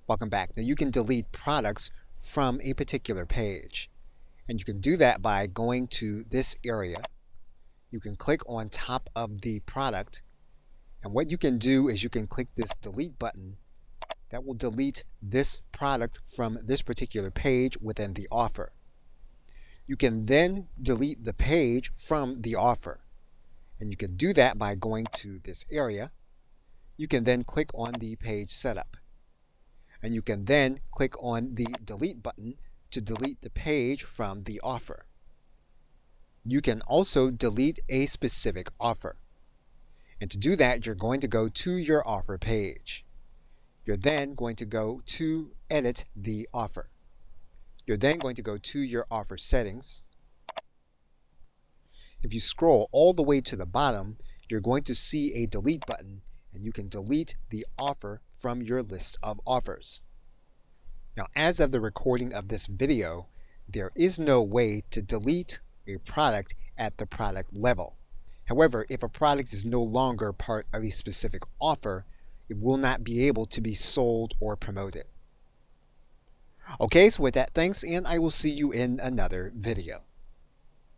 Welcome back. Now you can delete products from a particular page. And you can do that by going to this area. You can click on top of the product. And what you can do is you can click this delete button. That will delete this product from this particular page within the offer. You can then delete the page from the offer. And you can do that by going to this area. You can then click on the page setup. And you can then click on the delete button to delete the page from the offer. You can also delete a specific offer. And to do that, you're going to go to your offer page. You're then going to go to edit the offer. You're then going to go to your offer settings. If you scroll all the way to the bottom, you're going to see a delete button, and you can delete the offer from your list of offers. Now, as of the recording of this video, there is no way to delete a product at the product level. However, if a product is no longer part of a specific offer, it will not be able to be sold or promoted. Okay, so with that, thanks, and I will see you in another video.